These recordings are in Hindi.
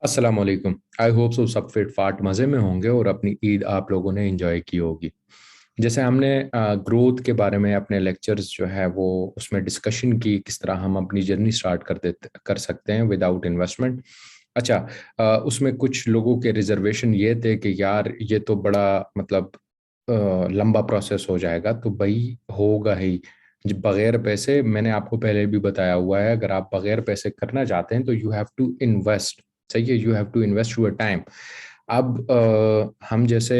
अस्सलाम वालेकुम। आई होप सो सब फिट फाट मज़े में होंगे और अपनी ईद आप लोगों ने एंजॉय की होगी। जैसे हमने ग्रोथ के बारे में अपने लेक्चर्स जो है वो उसमें डिस्कशन की किस तरह हम अपनी जर्नी स्टार्ट कर सकते हैं विदाउट इन्वेस्टमेंट। अच्छा, उसमें कुछ लोगों के रिजर्वेशन ये थे कि यार ये तो बड़ा मतलब लंबा प्रोसेस हो जाएगा, तो भाई होगा ही बगैर पैसे। मैंने आपको पहले भी बताया हुआ है, अगर आप बगैर पैसे करना चाहते हैं तो यू हैव टू इन्वेस्ट। सही है, you have to invest your time. अब हम जैसे,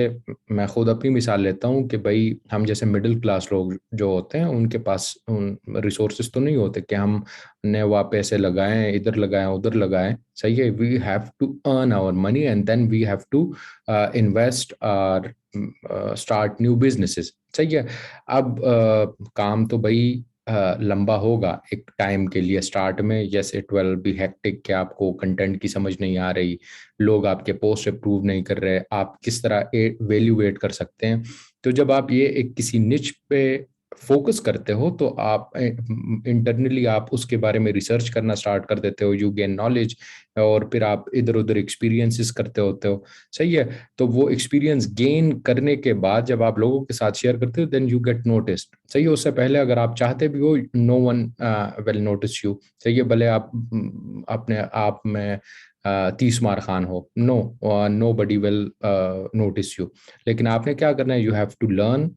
मैं खुद अपनी मिसाल लेता हूँ कि भाई हम जैसे मिडिल क्लास लोग जो होते हैं उनके पास उन रिसोर्सेज तो नहीं होते कि हम ने वहाँ पैसे लगाएं, इधर लगाएं उधर लगाएं। सही है, we have to earn our money and then we have to invest और स्टार्ट न्यू बिजनेसेस। सही है। अब काम तो भाई लंबा होगा एक टाइम के लिए। स्टार्ट में yes it will be hectic कि आपको कंटेंट की समझ नहीं आ रही, लोग आपके पोस्ट अप्रूव नहीं कर रहे, आप किस तरह वैल्यूएट कर सकते हैं। तो जब आप ये एक किसी निच पे फोकस करते हो तो आप इंटरनली आप उसके बारे में रिसर्च करना स्टार्ट कर देते हो, यू गेन नॉलेज, और फिर आप इधर उधर एक्सपीरियंसेस करते होते हो। सही है। तो वो एक्सपीरियंस गेन करने के बाद जब आप लोगों के साथ शेयर करते हो देन यू गेट नोटिस्ड। सही है। उससे पहले अगर आप चाहते भी हो, no one will notice you. सही है, भले आप अपने आप में 30 मार खान हो, no nobody will notice you. लेकिन आपने क्या करना है, you have to learn,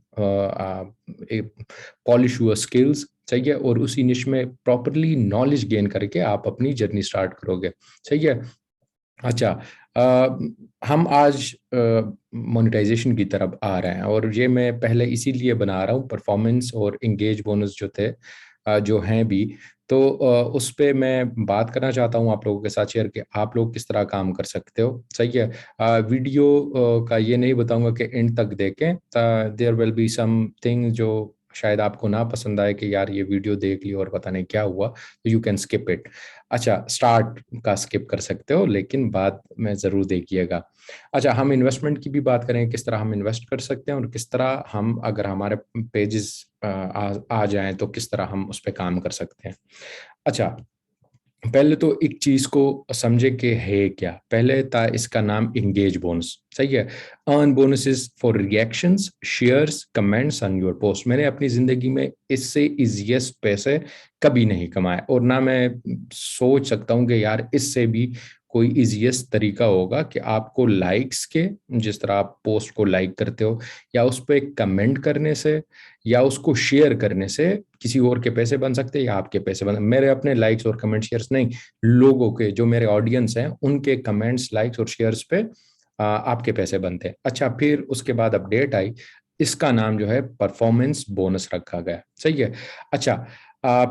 polish your skills. सही है, और उसी निश में प्रॉपरली नॉलेज गेन करके आप अपनी जर्नी स्टार्ट करोगे। सही है। अच्छा, हम आज मोनेटाइजेशन की तरफ आ रहे हैं और ये मैं पहले इसीलिए बना रहा हूँ, परफॉर्मेंस और इंगेज बोनस जो थे, जो हैं भी, तो उस पे मैं बात करना चाहता हूँ आप लोगों के साथ शेयर कि आप लोग किस तरह काम कर सकते हो। सही है। वीडियो का ये नहीं बताऊंगा कि एंड तक देखें, देयर विल बी समथिंग जो शायद आपको ना पसंद आए कि यार ये वीडियो देख ली और पता नहीं क्या हुआ, तो यू कैन स्किप इट। अच्छा, स्टार्ट का स्किप कर सकते हो लेकिन बाद में ज़रूर देखिएगा। अच्छा, हम इन्वेस्टमेंट की भी बात करें, किस तरह हम इन्वेस्ट कर सकते हैं और किस तरह हम, अगर हमारे पेजेस आ जाएं तो किस तरह हम उस पर काम कर सकते हैं। अच्छा, पहले तो एक चीज को समझे कि है क्या। पहले था इसका नाम इंगेज बोनस। सही है। Earn bonuses for reactions, shares, comments on your post. मैंने अपनी जिंदगी में इससे इजिएस्ट पैसे कभी नहीं कमाए और ना मैं सोच सकता हूँ कि यार इससे भी कोई इजिएस्ट तरीका होगा कि आपको लाइक्स के, जिस तरह आप पोस्ट को लाइक करते हो, या उस पर कमेंट करने से या उसको शेयर करने से किसी और के पैसे बन सकते हैं या आपके पैसे बन। मेरे अपने लाइक्स और कमेंट शेयर्स नहीं, लोगों के, जो मेरे ऑडियंस हैं उनके कमेंट्स, लाइक्स और शेयर्स पे आपके पैसे बनते हैं। अच्छा, फिर उसके बाद अपडेट आई, इसका नाम जो है परफॉर्मेंस बोनस रखा गया। सही है। अच्छा,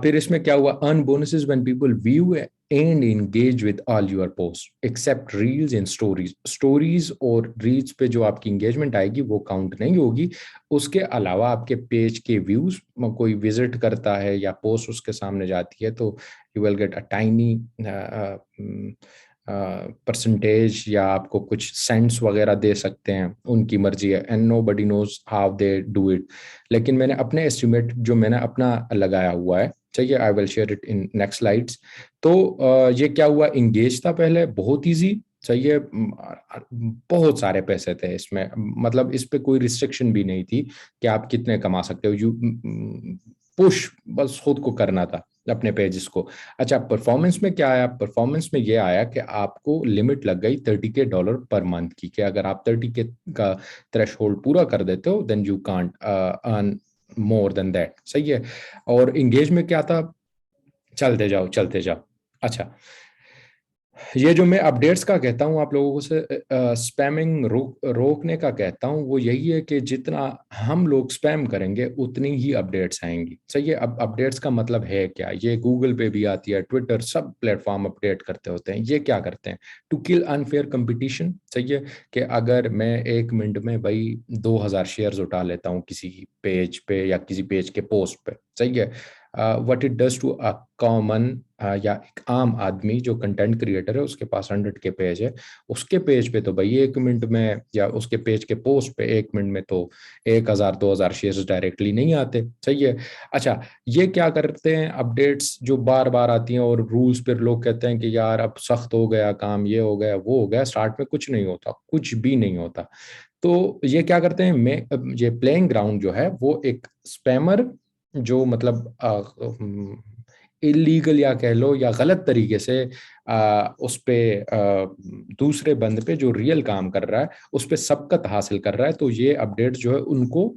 फिर इसमें क्या हुआ, earn bonuses when people view and engage with all your post except reels and stories. Stories और रील्स पे जो आपकी इंगेजमेंट आएगी वो काउंट नहीं होगी। उसके अलावा आपके पेज के व्यूज, कोई विजिट करता है या पोस्ट उसके सामने जाती है तो you will get a tiny percentage, या आपको कुछ सेंट्स वगैरह दे सकते हैं, उनकी मर्जी है, and nobody knows how they do it. लेकिन मैंने अपने एस्टिमेट जो मैंने अपना लगाया हुआ है, चाहिए I will share it in next slides. तो ये क्या हुआ, इंगेज था पहले बहुत इजी। चाहिए, बहुत सारे पैसे थे इसमें, मतलब इस पे कोई रिस्ट्रिक्शन भी नहीं थी कि आप कितने कमा सकते हो। यू पुश बस खुद को करना था अपने पेजेस को। अच्छा, परफॉर्मेंस में क्या आया, परफॉर्मेंस में ये आया कि आपको लिमिट लग गई $30K पर मंथ की, कि अगर आप 30K का थ्रेश होल्ड पूरा कर देते हो then you can't earn more than that. सही है। और इंगेज में क्या था, चलते जाओ चलते जाओ। अच्छा, ये जो मैं अपडेट्स का कहता हूँ आप लोगों से, स्पैमिंग रोकने का कहता हूँ, वो यही है कि जितना हम लोग स्पैम करेंगे उतनी ही अपडेट्स आएंगी। सही है। अब अपडेट्स का मतलब है क्या, ये गूगल पे भी आती है, ट्विटर, सब प्लेटफॉर्म अपडेट करते होते हैं। ये क्या करते हैं, टू किल अनफेयर कंपटीशन। सही है, कि अगर मैं 1 मिनट में भाई 2,000 शेयर्स उठा लेता हूँ किसी पेज पे या किसी पेज के पोस्ट पे, सही है, what it does to a common या एक आम आदमी जो कंटेंट क्रिएटर है, उसके पास 100 के पेज है, उसके पेज पे तो भाई 1 मिनट में, या उसके पेज के पोस्ट पे 1 मिनट में तो 1000-2000 शेयर्स डायरेक्टली नहीं आते। सही है। अच्छा, ये क्या करते हैं, अपडेट्स जो बार बार आती हैं और रूल्स पर लोग कहते हैं कि यार अब सख्त हो गया काम, ये हो गया वो हो गया, स्टार्ट में कुछ नहीं होता, कुछ भी नहीं होता। तो ये क्या करते हैं, मैं ये प्लेइंग ग्राउंड जो है वो एक स्पैमर जो मतलब इलीगल या कह लो या गलत तरीके से उस पे दूसरे बंद पे जो रियल काम कर रहा है उस पे सबकत हासिल कर रहा है, तो ये अपडेट जो है उनको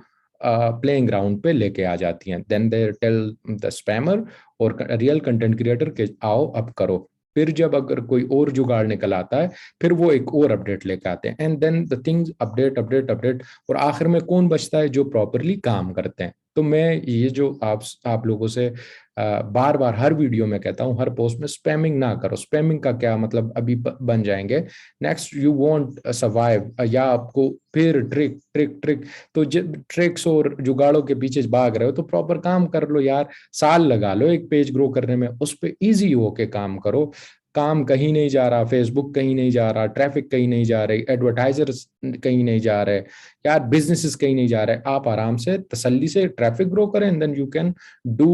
प्लेइंग ग्राउंड पे लेके आ जाती हैं। Then they tell the spammer और रियल कंटेंट क्रिएटर के आओ अब करो। फिर जब अगर कोई और जुगाड़ निकल आता है, फिर वो एक और अपडेट लेके आते हैं, and then the things update update update, और आखिर में कौन बचता है, जो प्रॉपरली काम करते हैं। तो मैं ये जो आप लोगों से बार बार हर वीडियो में कहता हूँ, हर पोस्ट में, स्पैमिंग ना करो। स्पैमिंग का क्या मतलब, अभी बन जाएंगे नेक्स्ट यू वॉन्ट सर्वाइव, या आपको फिर ट्रिक ट्रिक ट्रिक, तो ट्रिक्स और जुगाड़ों के पीछे भाग रहे हो तो प्रॉपर काम कर लो यार। साल लगा लो एक पेज ग्रो करने में, उस पर ईजी होके काम करो। काम कहीं नहीं जा रहा, फेसबुक कहीं नहीं जा रहा, ट्रैफिक कहीं नहीं जा रही, एडवर्टाइजर्स कहीं नहीं जा रहे यार, बिजनेसेस कहीं नहीं जा रहे। आप आराम से तसल्ली से ट्रैफिक ग्रो करें, and then you can do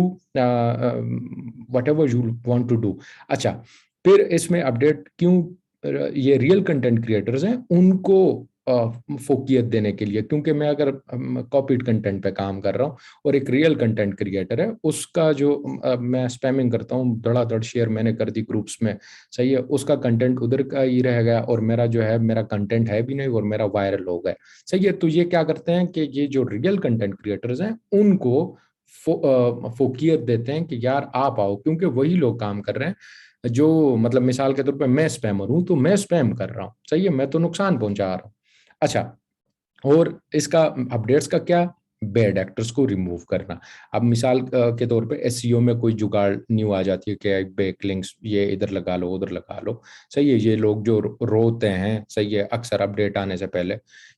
whatever you want to do. अच्छा, फिर इसमें अपडेट क्यों, ये रियल कंटेंट क्रिएटर्स हैं उनको फोकियत देने के लिए, क्योंकि मैं अगर कॉपीड कंटेंट पे काम कर रहा हूँ और एक रियल कंटेंट क्रिएटर है, उसका जो मैं स्पैमिंग करता हूँ, धड़ाधड़ शेयर मैंने कर दी ग्रुप्स में, सही है, उसका कंटेंट उधर का ही रह गया और मेरा जो है, मेरा कंटेंट है भी नहीं और मेरा वायरल हो गया। सही है। तो ये क्या करते हैं कि ये जो रियल कंटेंट क्रिएटर्स हैं उनको फोकियत देते हैं कि यार आप आओ, क्योंकि वही लोग काम कर रहे हैं जो, मतलब मिसाल के तौर पे मैं स्पैमर हूं तो मैं स्पैम कर रहा हूँ, सही है, मैं तो नुकसान पहुंचा रहा हूँ। अच्छा, और इसका अपडेट्स का क्या, बैड एक्टर्स को रिमूव करना। अब मिसाल के तौर पे एसईओ में कोई जुगाड़ न्यू आ जाती है कि बैक लिंक्स ये इधर लगा लो उधर लगा लो, सही है, ये लोग जो रोते हैं, सही है, अक्सर अपडेट आने से पहले,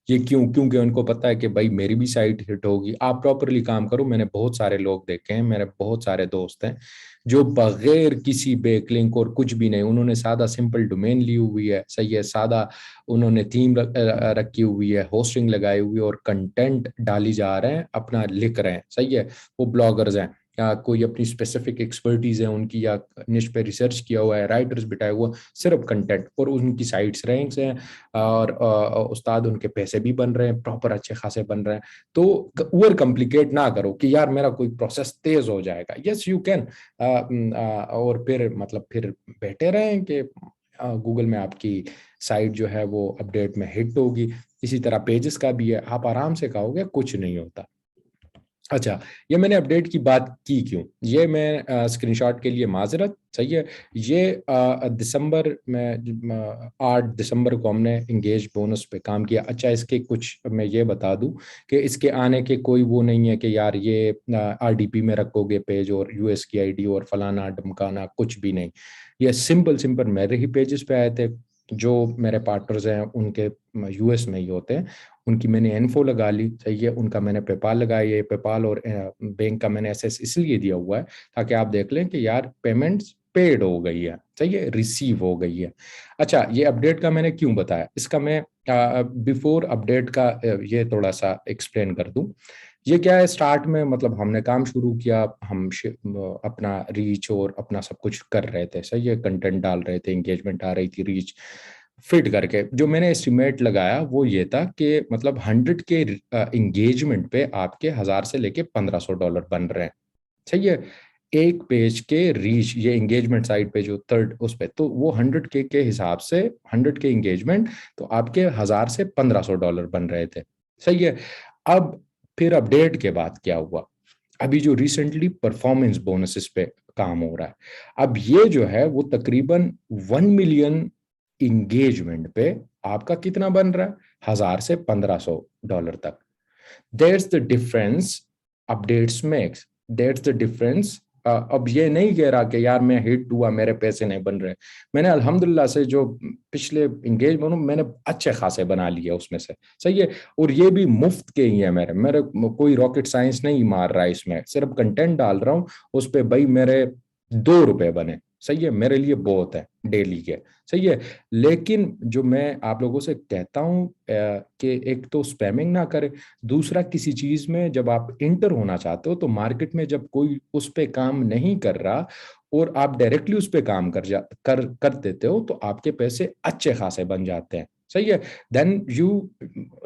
ये क्यों, क्योंकि उनको पता है कि भाई मेरी भी साइट हिट होगी। आप प्रॉपरली काम करो। मैंने बहुत सारे लोग देखे हैं, मेरे बहुत सारे दोस्त हैं जो बगैर किसी बैकलिंक और कुछ भी नहीं, उन्होंने सादा सिंपल डोमेन ली हुई है, सही है, सादा उन्होंने थीम रखी हुई है, होस्टिंग लगाई हुई है, और कंटेंट डाली जा रहे हैं, अपना लिख रहे हैं, सही है। वो ब्लॉगर्स हैं या कोई अपनी स्पेसिफिक एक्सपर्टीज है उनकी, या निश पे रिसर्च किया हुआ है, राइटर्स बिठाए हुआ, सिर्फ कंटेंट, और उनकी साइट्स रैंक्स हैं, और उस्ताद उनके पैसे भी बन रहे हैं, प्रॉपर अच्छे खासे बन रहे हैं। तो ओवर कॉम्प्लिकेट ना करो कि यार मेरा कोई प्रोसेस तेज हो जाएगा। यस यू कैन, और फिर मतलब फिर बैठे रहें कि गूगल में आपकी साइट जो है वो अपडेट में हिट होगी। इसी तरह पेजेस का भी है, आप आराम से कहोगे कुछ नहीं होता। अच्छा, ये मैंने अपडेट की बात की क्यों, ये मैं स्क्रीनशॉट के लिए माजरत, सही है। ये दिसंबर में 8 दिसंबर को हमने इंगेज बोनस पे काम किया। अच्छा, इसके कुछ मैं ये बता दूं कि इसके आने के कोई वो नहीं है कि यार ये आरडीपी में रखोगे पेज और यूएस की आईडी और फलाना ढमकाना, कुछ भी नहीं। ये सिंपल सिंपल मेरे ही पेजेस पे आए थे, जो मेरे पार्टनर्स हैं उनके यूएस में ही होते हैं, उनकी मैंने इन्फो लगा ली, सही है, उनका मैंने पेपाल लगाई है, पेपाल और बैंक का मैंने एसएस इसलिए दिया हुआ है ताकि आप देख लें कि यार पेमेंट्स पेड हो गई है, सही है, रिसीव हो गई है। अच्छा, ये अपडेट का मैंने क्यों बताया, इसका मैं बिफोर अपडेट का ये थोड़ा सा एक्सप्लेन कर दूं। ये क्या है, स्टार्ट में मतलब हमने काम शुरू किया, हम अपना रीच और अपना सब कुछ कर रहे थे, सही है, कंटेंट डाल रहे थे, एंगेजमेंट आ रही थी, रीच फिट करके। जो मैंने एस्टिमेट लगाया वो ये था कि मतलब 100 के एंगेजमेंट पे आपके 1000 से लेके $1500 बन रहे हैं, सही है। एक पेज के रीच, ये एंगेजमेंट साइट पे जो थर्ड उस पे, तो वो 100 के हिसाब से 100 के एंगेजमेंट, तो आपके 1000 से $1500 बन रहे थे, सही है। अब फिर अपडेट के बाद क्या हुआ, अभी जो रिसेंटली परफॉर्मेंस बोनसेस पे काम हो रहा है, अब ये जो है वो तकरीबन 1 मिलियन इंगेजमेंट पे आपका कितना बन रहा है, 1000 से $1500 तक। There's the difference updates makes. That's the difference अब ये नहीं कह रहा कि यार मैं हिट हुआ, मेरे पैसे नहीं बन रहे। मैंने अल्हम्दुलिल्लाह से जो पिछले इंगेज बनूं, मैंने अच्छे खासे बना लिए उसमें से। सही है। और ये भी मुफ्त के ही है मेरे मेरे कोई रॉकेट साइंस नहीं मार रहा है इसमें, सिर्फ कंटेंट डाल रहा हूँ उस पे। भाई मेरे 2 रुपए बने, सही है, मेरे लिए बहुत है डेली के। सही है। लेकिन जो मैं आप लोगों से कहता हूँ कि एक तो स्पैमिंग ना करें, दूसरा किसी चीज में जब आप इंटर होना चाहते हो तो मार्केट में जब कोई उस पे काम नहीं कर रहा और आप डायरेक्टली उस पे काम कर देते हो, तो आपके पैसे अच्छे खासे बन जाते हैं। सही है। Then you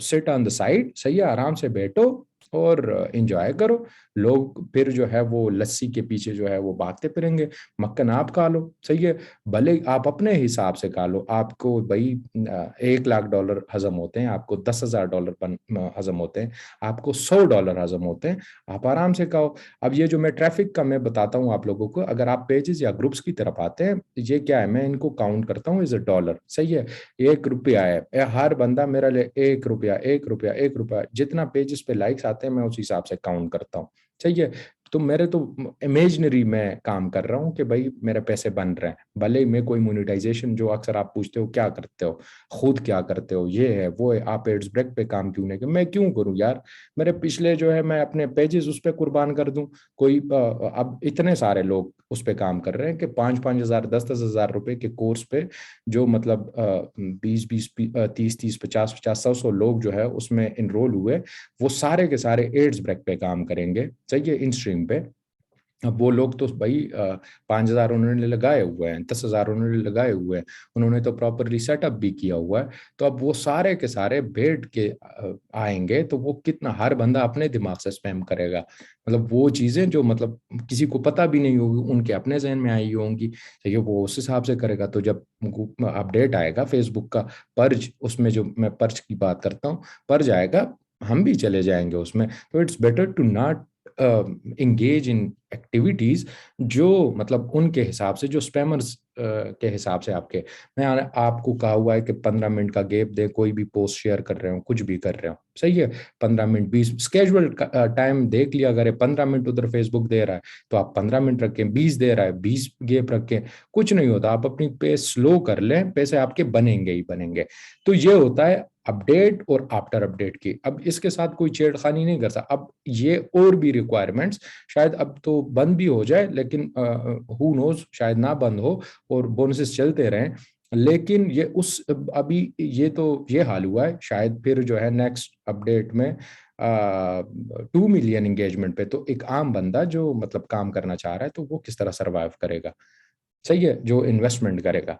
sit on the side, सही है, आराम से बैठो और एंजॉय करो। लोग फिर जो है वो लस्सी के पीछे जो है वो भागते फिरेंगे, मक्खन आप खा लो। सही है। भले आप अपने हिसाब से खा लो, आपको भाई $1 लाख हजम होते हैं, आपको $10,000 हजम होते हैं, आपको $100 हजम होते हैं, आप आराम से खाओ। अब ये जो मैं ट्रैफिक का मैं बताता हूँ आप लोगों को, अगर आप पेजेस या ग्रुप्स की तरफ आते हैं, ये क्या है, मैं इनको काउंट करता हूँ एज अ डॉलर। सही है। 1 रुपया है, हर बंदा मेरा ले 1 रुपया, 1 रुपया, 1 रुपया, जितना पेजेस पे लाइक्स आते हैं मैं उस हिसाब से काउंट करता हूँ। सही है। तो मेरे तो इमेजनरी में काम कर रहा हूँ कि भाई मेरे पैसे बन रहे हैं, भले ही मैं कोई मोनेटाइजेशन, जो अक्सर आप पूछते हो क्या करते हो, खुद क्या करते हो, ये है वो है, आप एड्स ब्रेक पे काम क्यों नहीं कर, मैं क्यों करूं यार। मेरे पिछले जो है मैं अपने पेजेस उस पर कुर्बान कर दूं। कोई अब इतने सारे लोग उस पे काम कर रहे हैं कि 5-5 हजार, 10-10 हजार रुपए के कोर्स पे, जो मतलब 20-20, 30-30, 50-50, 100-100 लोग जो है उसमें इनरोल हुए, वो सारे के सारे एड्स ब्रेक पे काम करेंगे। चाहिए इन स्ट्रीम पे। अब वो लोग तो भाई 5 हजार उन्होंने लगाए हुए हैं, 10 हजार उन्होंने लगाए हुए हैं, उन्होंने तो प्रॉपरली सेटअप भी किया हुआ है। तो अब वो सारे के सारे बैठ के आएंगे, तो वो कितना, हर बंदा अपने दिमाग से स्पैम करेगा। मतलब वो चीजें जो मतलब किसी को पता भी नहीं होगी, उनके अपने जहन में आई होंगी, तो ये वो उस हिसाब से करेगा। तो जब अपडेट आएगा फेसबुक का, पर्ज, उसमें जो मैं पर्ज की बात करता हूँ, पर्ज आएगा, हम भी चले जाएंगे उसमें। तो it's better to not engage in activities जो मतलब उनके हिसाब से, जो स्पैमर्स के हिसाब से आपके। मैं आपको कहा हुआ है कि 15 मिनट का गैप दे, कोई भी पोस्ट शेयर कर रहे हो, कुछ भी कर रहे हो, सही है, 15 मिनट, 20 स्केजुअल टाइम देख लिया। अगर 15 मिनट उधर फेसबुक दे रहा है तो आप 15 मिनट रखें, 20 दे रहा है 20 गैप रखें, कुछ नहीं होता। आप अपनी पेस स्लो कर लें, पैसे आपके बनेंगे ही बनेंगे। तो ये होता है अपडेट और आफ्टर अपडेट की। अब इसके साथ कोई छेड़खानी नहीं करता। अब ये और भी रिक्वायरमेंट्स शायद अब तो बंद भी हो जाए, लेकिन हु नोज, शायद ना बंद हो और बोनसेस चलते रहें। लेकिन ये उस अभी ये तो ये हाल हुआ है, शायद फिर जो है नेक्स्ट अपडेट में 2 मिलियन एंगेजमेंट पे तो एक आम बंदा जो मतलब काम करना चाह रहा है, तो वो किस तरह सरवाइव करेगा। सही है, जो इन्वेस्टमेंट करेगा।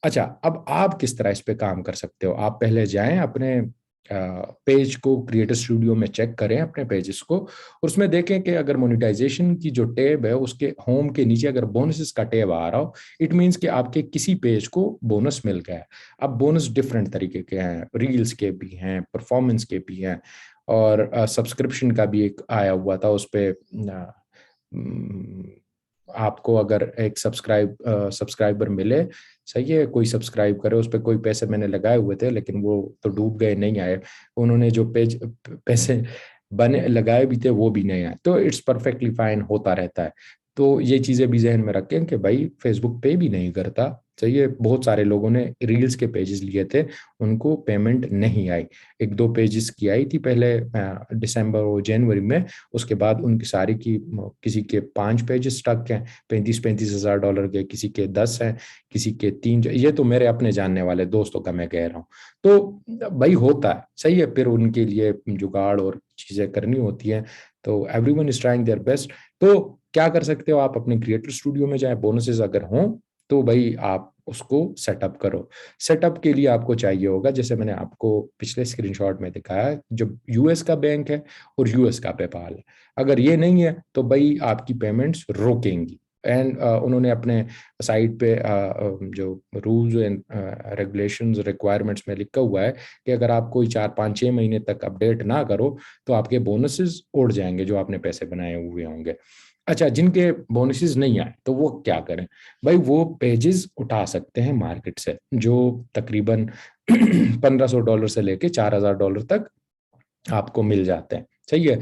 अच्छा, अब आप किस तरह इस पे काम कर सकते हो। आप पहले जाएं अपने पेज को क्रिएटर स्टूडियो में चेक करें अपने पेजेस को, और उसमें देखें कि अगर मोनेटाइजेशन की जो टैब है उसके होम के नीचे अगर बोनसेस का टैब आ रहा हो, इट मींस कि आपके किसी पेज को बोनस मिल गया है। अब बोनस डिफरेंट तरीके के हैं, रील्स के भी हैं, परफॉर्मेंस के भी हैं, और सब्सक्रिप्शन का भी एक आया हुआ था उस पे। आपको अगर एक सब्सक्राइबर मिले, सही है, कोई सब्सक्राइब करे, उस पर कोई पैसे मैंने लगाए हुए थे लेकिन वो तो डूब गए, नहीं आए। उन्होंने जो पैसे बने लगाए भी थे वो भी नहीं आए। तो इट्स परफेक्टली फाइन, होता रहता है। तो ये चीजें भी जहन में रखें कि भाई फेसबुक पे भी नहीं करता। सही है। बहुत सारे लोगों ने रील्स के पेजेस लिए थे, उनको पेमेंट नहीं आई। 1-2 पेजेस की आई थी पहले दिसंबर और जनवरी में, उसके बाद उनकी सारी की, किसी के 5 पेजेस स्टक हैं, 35-35 हजार डॉलर के, किसी के 10 हैं, किसी के 3। ये तो मेरे अपने जानने वाले दोस्तों का मैं कह रहा हूँ। तो भाई होता है, सही है, फिर उनके लिए जुगाड़ और चीजें करनी होती हैं। तो everyone is trying their best. तो क्या कर सकते हो, आप अपने क्रिएटर स्टूडियो में जाए, बोनसेस अगर हों तो भाई आप उसको सेटअप करो। सेटअप के लिए आपको चाहिए होगा, जैसे मैंने आपको पिछले स्क्रीनशॉट में दिखाया, जो यूएस का बैंक है और यूएस का पेपाल है। अगर ये नहीं है तो भाई आपकी पेमेंट्स रोकेंगी। एंड उन्होंने अपने साइट पे जो रूल्स एंड रेगुलेशंस रिक्वायरमेंट्स में लिखा हुआ है कि अगर आप कोई 4-5-6 महीने तक अपडेट ना करो तो आपके बोनसेस उड़ जाएंगे जो आपने पैसे बनाए हुए होंगे। अच्छा, जिनके बोनसेस नहीं आए तो वो क्या करें। भाई वो पेजेस उठा सकते हैं मार्केट से, जो तकरीबन $1,500 से लेके $4,000 तक आपको मिल जाते हैं। सही है।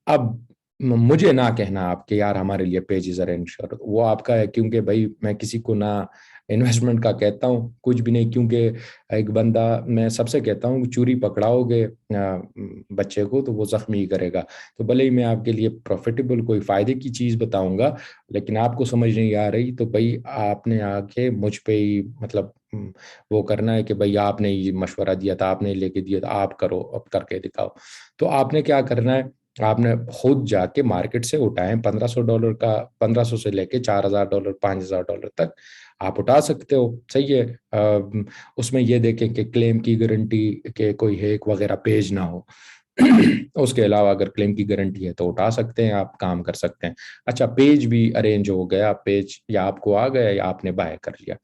अब मुझे ना कहना आपके यार हमारे लिए पेजेस अरेंज करो, वो आपका है, क्योंकि भाई मैं किसी को ना इन्वेस्टमेंट का कहता हूँ कुछ भी नहीं, क्योंकि एक बंदा, मैं सबसे कहता हूँ चोरी पकड़ाओगे बच्चे को तो वो जख्मी करेगा। तो भले ही मैं आपके लिए प्रॉफिटेबल कोई फायदे की चीज बताऊंगा, लेकिन आपको समझ नहीं आ रही तो भाई आपने आके मुझ पे ही मतलब वो करना है कि भाई आपने ये मशवरा दिया था, आपने लेके दिया था, आप करो, अब करके दिखाओ। तो आपने क्या करना है, आपने खुद जाके मार्केट से उठाएं $1500 का, 1500 से लेके $4000, $5000 तक आप उठा सकते हो। सही है। उसमें ये देखें कि क्लेम की गारंटी के कोई हैक वगैरह पेज ना हो। उसके अलावा अगर क्लेम की गारंटी है तो उठा सकते हैं, आप काम कर सकते हैं। अच्छा, पेज भी अरेंज हो गया, पेज या आपको आ गया या आपने बाय कर लिया,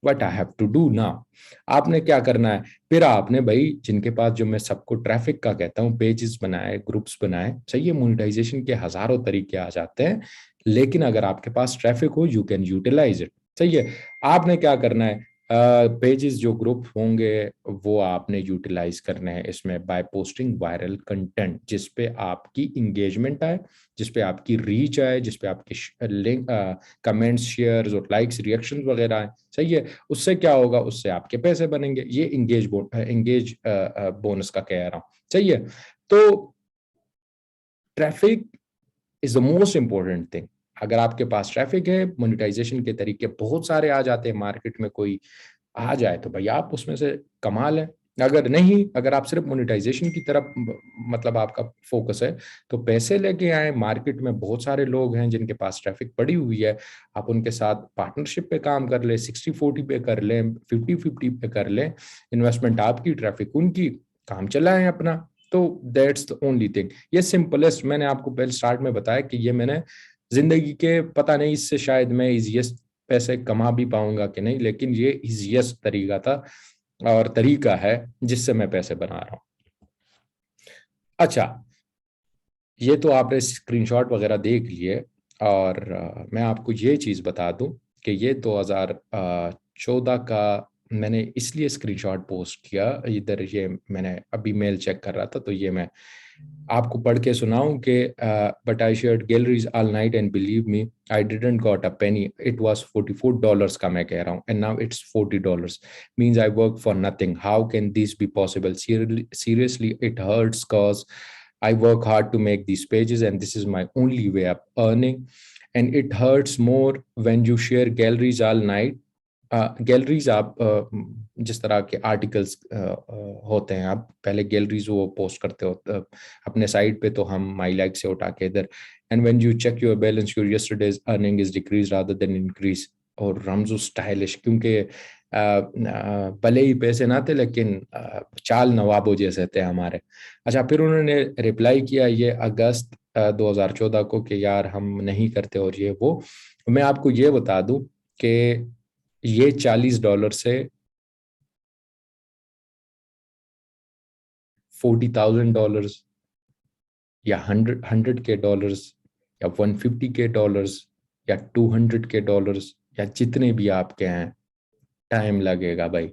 what I have to do now, आपने क्या करना है, फिर आपने भाई जिनके पास, जो मैं सबको ट्रैफिक का कहता हूँ, पेजेस बनाए, ग्रुप्स बनाए, सही है, मोनेटाइजेशन के हजारों तरीके आ जाते हैं, लेकिन अगर आपके पास ट्रैफिक हो यू कैन यूटिलाइज इट। सही है। आपने क्या करना है, पेजेस जो ग्रुप होंगे वो आपने यूटिलाइज करने हैं इसमें बाय पोस्टिंग वायरल कंटेंट, जिस पे आपकी इंगेजमेंट आए, जिस पे आपकी रीच आए, जिस पे आपके लिंक, कमेंट्स, शेयर्स और लाइक्स, रिएक्शंस वगैरह आए। सही है। उससे क्या होगा, उससे आपके पैसे बनेंगे, ये इंगेज बोनस का कह रहा हूँ। सही है। तो traffic is the most important thing. अगर आपके पास ट्रैफिक है, मोनेटाइजेशन के तरीके बहुत सारे आ जाते हैं मार्केट में, कोई आ जाए तो भाई आप उसमें से कमा लें। अगर नहीं, अगर आप सिर्फ मोनेटाइजेशन की तरफ मतलब आपका फोकस है, तो पैसे लेके आए, मार्केट में बहुत सारे लोग हैं जिनके पास ट्रैफिक पड़ी हुई है, आप उनके साथ पार्टनरशिप पे काम कर ले, 60-40 पे कर लें, 50-50 पे कर लें, इन्वेस्टमेंट आपकी, ट्रैफिक उनकी, काम चलाएं अपना। तो दैट्स द ओनली थिंग। ये सिंपलेस्ट, मैंने आपको पहले स्टार्ट में बताया कि ये मैंने जिंदगी के, पता नहीं इससे शायद मैं इजिएस्ट पैसे कमा भी पाऊंगा कि नहीं, लेकिन ये इजिएस्ट तरीका था और तरीका है जिससे मैं पैसे बना रहा हूँ। अच्छा, ये तो आपने स्क्रीनशॉट वगैरह देख लिए, और मैं आपको ये चीज़ बता दूं कि ये 2014 का मैंने इसलिए स्क्रीनशॉट पोस्ट किया इधर, ये मैंने अभी मेल चेक कर रहा था तो ये मैं आपको पढ़ के सुनाऊं कि but I shared galleries all night and believe me I didn't got a Penney, it was $44 का मैं कह रहा हूँ, and now it's $40, means I work for nothing, how can this be possible, seriously it hurts cause I work hard to make these pages and this is my only way of earning, and it hurts more when you share galleries all night. Galleries आप जिस तरह के आर्टिकल्स होते हैं, आप पहले गैलरीज वो पोस्ट करते हो अपने साइट पे, तो हम माई लाइक से उठा के इधर, and when you check your balance your yesterday's earning is decrease rather than increase, और रमजू स्टाइलिश, क्योंकि भले ही पैसे ना थे लेकिन चाल नवाबों जैसे थे हमारे। अच्छा, फिर उन्होंने रिप्लाई किया ये अगस्त 2014 को कि यार हम नहीं करते और ये वो। मैं आपको ये बता दूं कि ये $40 से $40,000 या $100K या $150K या $200K या जितने भी आपके हैं, टाइम लगेगा भाई।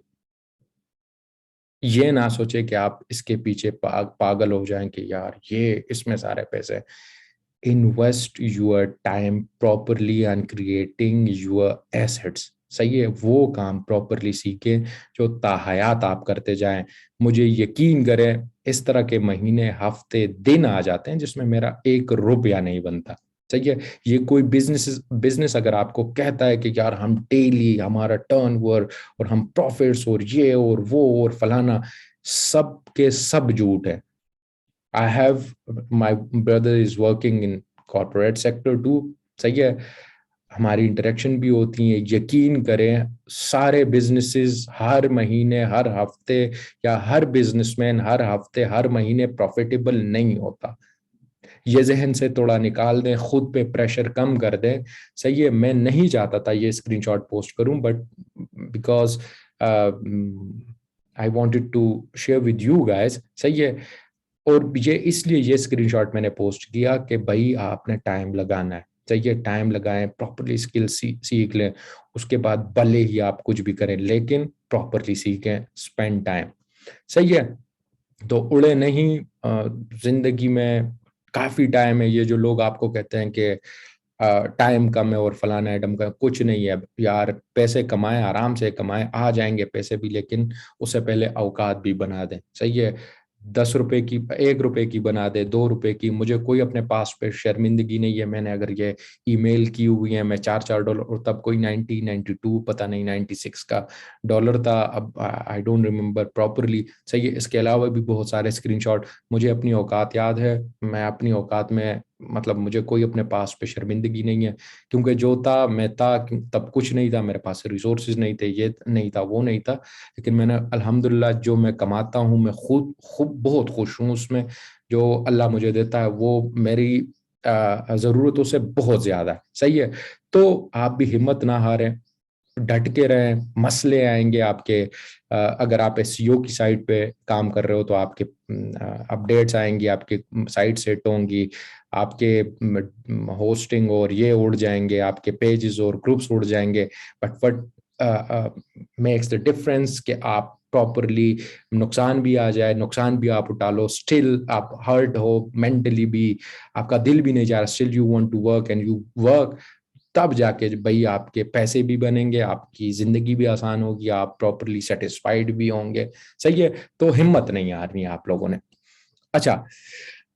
ये ना सोचे कि आप इसके पीछे पागल हो जाएं कि यार ये इसमें सारे पैसे। Invest your time properly on creating your assets. सही है, वो काम प्रॉपरली सीखें जो ताहयात आप करते जाएं। मुझे यकीन करें, इस तरह के महीने, हफ्ते, दिन आ जाते हैं जिसमें मेरा ₹1 नहीं बनता। सही है। ये कोई बिजनेस बिजनेस अगर आपको कहता है कि यार हम डेली हमारा टर्न ओवर और हम प्रॉफिट्स और ये और वो और फलाना, सब के सब झूठ है। I have my brother is working in corporate sector too। सही है। हमारी इंटरेक्शन भी होती है, यकीन करें सारे बिजनेसेस हर महीने, हर हफ्ते, या हर बिजनेसमैन हर हफ्ते, हर महीने प्रॉफिटेबल नहीं होता। ये जहन से थोड़ा निकाल दें, खुद पे प्रेशर कम कर दें। सही है। मैं नहीं चाहता था ये स्क्रीनशॉट पोस्ट करूं, but because I wanted to share with you guys. सही है। और ये इसलिए ये स्क्रीनशॉट मैंने पोस्ट किया कि भाई आपने टाइम लगाना है। चाहिए टाइम लगाएं, प्रॉपरली स्किल सीख लें, उसके बाद भले ही आप कुछ भी करें लेकिन प्रॉपरली सीखें, स्पेंड टाइम। सही है। तो उड़े नहीं जिंदगी में, काफी टाइम है। ये जो लोग आपको कहते हैं कि टाइम कम है और फलाना आइटम का, कुछ नहीं है यार। पैसे कमाएं, आराम से कमाएं, आ जाएंगे पैसे भी, लेकिन उससे पहले औकात भी बना दें। सही है। 10 रुपए की, 1 रुपए की बना दे, 2 रुपए की, मुझे कोई अपने पास पे शर्मिंदगी नहीं है। मैंने अगर ये ईमेल की हुई है, मैं $4 और तब कोई 92 पता नहीं 96 का डॉलर था, अब आई डोंट रिमेम्बर प्रॉपरली। सही है। इसके अलावा भी बहुत सारे स्क्रीनशॉट, मुझे अपनी औकात याद है। मैं अपनी औकात में, मतलब मुझे कोई अपने पास पे शर्मिंदगी नहीं है, क्योंकि जो था मैं था, तब कुछ नहीं था मेरे पास, रिसोर्सेज नहीं थे, ये नहीं था, वो नहीं था। लेकिन मैंने अल्हम्दुलिल्लाह जो मैं कमाता हूँ, मैं खुद खूब बहुत खुश हूँ उसमें। जो अल्लाह मुझे देता है वो मेरी ज़रूरतों से बहुत ज़्यादा है। सही है। तो आप भी हिम्मत ना हारें, डट के रहें। मसले आएंगे आपके, अगर आप एसईओ की साइट पे काम कर रहे हो तो आपके अपडेट्स आएंगी, आपकी साइट सेट होंगी, आपके होस्टिंग और ये उड़ जाएंगे, आपके पेजेस और ग्रुप्स उड़ जाएंगे। But what makes the difference कि आप प्रॉपरली, नुकसान भी आ जाए, नुकसान भी आप उठा लो, स्टिल आप हर्ट हो मेंटली भी, आपका दिल भी नहीं जा रहा, still you want to work and you work, तब जाके भाई आपके पैसे भी बनेंगे, आपकी जिंदगी भी आसान होगी, आप प्रॉपरली सेटिस्फाइड भी होंगे। सही है। तो हिम्मत नहीं हारनी है आप लोगों ने। अच्छा,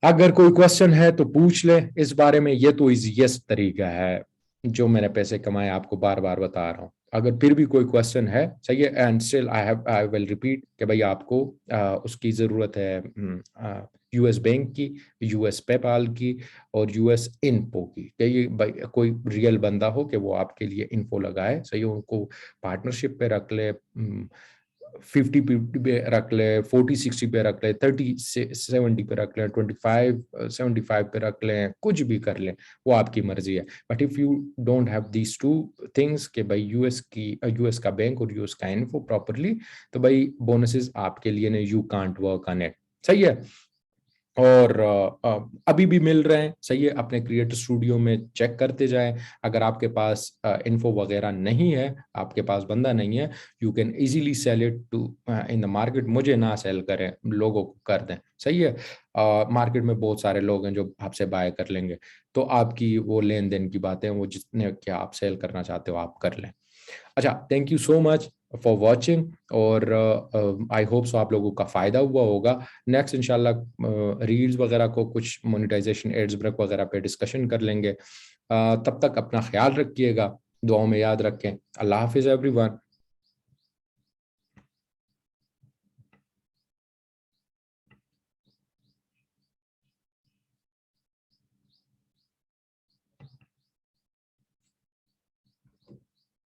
अगर कोई क्वेश्चन है तो पूछ ले इस बारे में। ये तो इजीएस्ट तरीका है, जो मैंने पैसे कमाए आपको बार बार बता रहा हूँ। अगर फिर भी कोई क्वेश्चन है, सही है, and still I will repeat कि भाई आपको उसकी जरूरत है यूएस बैंक की, यूएस पेपाल की और यूएस इन्फो की। कि ये भाई कोई रियल बंदा हो कि वो आपके लिए इन्फो लगाए। सही है। उनको पार्टनरशिप पे रख ले, 50-50 पे रख ले, 40-60 पे रख ले, 30-70 पे रख ले, 25-75 पे रख ले, कुछ भी कर ले, वो आपकी मर्जी है। But if you don't have these two things के भाई यूएस का बैंक और यूएस का इन्फो प्रॉपरली, तो भाई बोनसेस आपके लिए नहीं, you can't work on it. सही है। और अभी भी मिल रहे हैं। सही है। अपने क्रिएटर स्टूडियो में चेक करते जाएं। अगर आपके पास इन्फो वगैरह नहीं है, आपके पास बंदा नहीं है, you can easily sell it to in the market. मुझे ना सेल करें, लोगों को कर दें। सही है। मार्केट में बहुत सारे लोग हैं जो आपसे बाय कर लेंगे। तो आपकी वो लेन देन की बातें, वो जितने क्या आप सेल करना चाहते हो आप कर लें। अच्छा, thank you so much for watching. और आई होप सो आप लोगों का फायदा हुआ होगा। नेक्स्ट इंशाल्लाह रील्स वगैरह को कुछ मोनेटाइजेशन, एड्स ब्रेक वगैरह पे डिस्कशन कर लेंगे। तब तक अपना ख्याल रखिएगा, दुआओं में याद रखें। अल्लाह हाफिज एवरीवन।